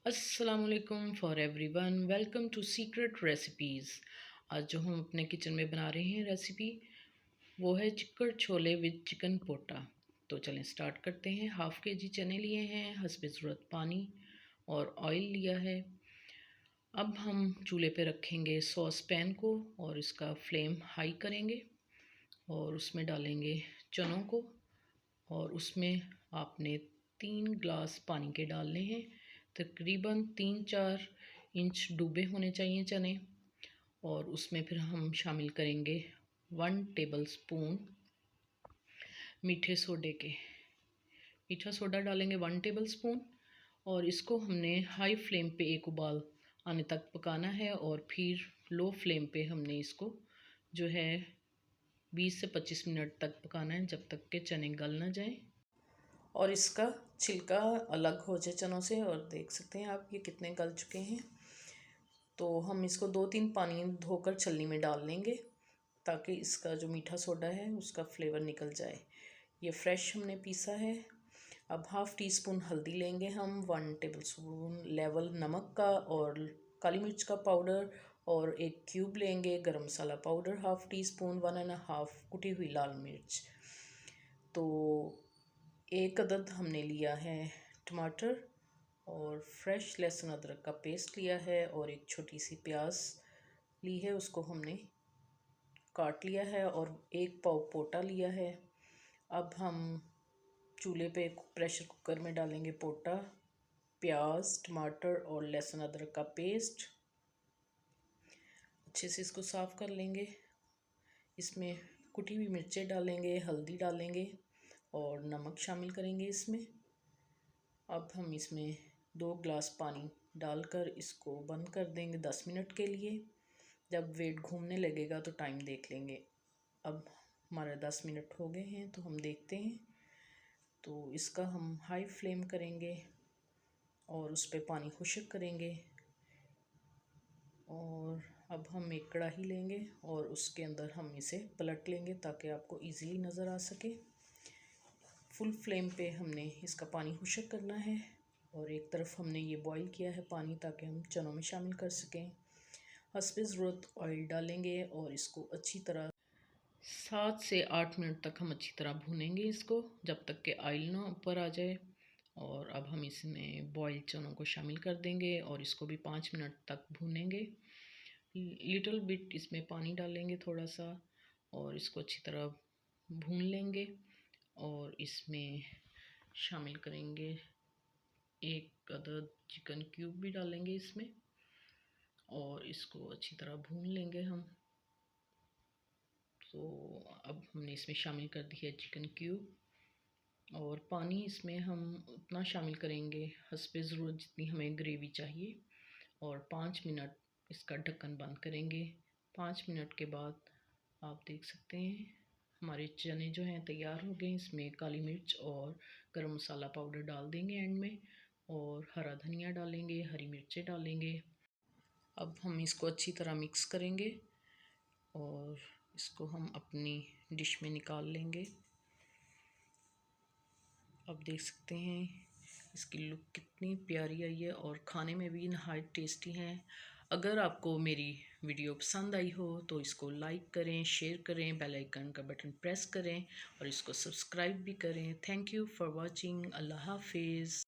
अस्सलामुअलैकुम for everyone, welcome to secret recipes. आज जो हम अपने किचन में बना रहे हैं रेसिपी, वो है चिकन छोले विद चिकन पोटा। तो चलें स्टार्ट करते हैं। हाफ़ के जी चने लिए हैं, हस्बे ज़रूरत पानी और ऑयल लिया है। अब हम चूल्हे पे रखेंगे सॉस पैन को और इसका फ्लेम हाई करेंगे और उसमें डालेंगे चनों को और उसमें आपने 3 ग्लास पानी के डालने हैं। तकरीबन 3-4 इंच डूबे होने चाहिए चने। और उसमें फिर हम शामिल करेंगे 1 टेबल स्पून मीठे सोडे के। मीठा सोडा डालेंगे 1 टेबल स्पून और इसको हमने हाई फ्लेम पे एक उबाल आने तक पकाना है और फिर लो फ्लेम पे हमने इसको जो है 20 से 25 मिनट तक पकाना है, जब तक के चने गल ना जाएं और इसका छिलका अलग हो जाए चनों से। और देख सकते हैं आप ये कितने गल चुके हैं। तो हम इसको 2-3 पानी धोकर छलनी में डाल लेंगे ताकि इसका जो मीठा सोडा है उसका फ्लेवर निकल जाए। ये फ्रेश हमने पीसा है। अब हाफ़ टी स्पून हल्दी लेंगे हम, 1 टेबल स्पून लेवल नमक का और काली मिर्च का पाउडर और एक क्यूब लेंगे गरम मसाला पाउडर हाफ़ टी स्पून, 1.5 कुटी हुई लाल मिर्च। तो एक अदद हमने लिया है टमाटर और फ्रेश लहसुन अदरक का पेस्ट लिया है और एक छोटी सी प्याज ली है, उसको हमने काट लिया है और एक पाव पोटा लिया है। अब हम चूल्हे पे प्रेशर कुकर में डालेंगे पोटा, प्याज, टमाटर और लहसुन अदरक का पेस्ट। अच्छे से इसको साफ़ कर लेंगे। इसमें कुटी हुई मिर्चें डालेंगे, हल्दी डालेंगे और नमक शामिल करेंगे इसमें। अब हम इसमें 2 ग्लास पानी डालकर इसको बंद कर देंगे 10 मिनट के लिए। जब वेट घूमने लगेगा तो टाइम देख लेंगे। अब हमारे 10 मिनट हो गए हैं तो हम देखते हैं। तो इसका हम हाई फ्लेम करेंगे और उस पर पानी खुश्क करेंगे। और अब हम एक कढ़ाई लेंगे और उसके अंदर हम इसे पलट लेंगे ताकि आपको इजीली नज़र आ सके। फुल फ्लेम पे हमने इसका पानी खुश्क करना है और एक तरफ हमने ये बॉईल किया है पानी ताकि हम चनों में शामिल कर सकें। हस्बे ज़रूरत ऑयल डालेंगे और इसको अच्छी तरह 7 से 8 मिनट तक हम अच्छी तरह भूनेंगे इसको, जब तक कि ऑयल ना ऊपर आ जाए। और अब हम इसमें बॉयल चनों को शामिल कर देंगे और इसको भी 5 मिनट तक भूनेंगे। लिटिल बिट इसमें पानी डालेंगे थोड़ा सा और इसको अच्छी तरह भून लेंगे। और इसमें शामिल करेंगे एक अदद चिकन क्यूब भी डालेंगे इसमें और इसको अच्छी तरह भून लेंगे हम। तो अब हमने इसमें शामिल कर दी है चिकन क्यूब और पानी इसमें हम उतना शामिल करेंगे हस्बे ज़रूरत जितनी हमें ग्रेवी चाहिए। और 5 मिनट इसका ढक्कन बंद करेंगे। 5 मिनट के बाद आप देख सकते हैं हमारे चने जो हैं तैयार हो गए। इसमें काली मिर्च और गरम मसाला पाउडर डाल देंगे एंड में और हरा धनिया डालेंगे, हरी मिर्चें डालेंगे। अब हम इसको अच्छी तरह मिक्स करेंगे और इसको हम अपनी डिश में निकाल लेंगे। अब देख सकते हैं इसकी लुक कितनी प्यारी आई है और खाने में भी नहायत टेस्टी हैं। अगर आपको मेरी वीडियो पसंद आई हो तो इसको लाइक करें, शेयर करें, बेल आइकन का बटन प्रेस करें और इसको सब्सक्राइब भी करें। Thank you for watching. अल्लाह हाफिज़।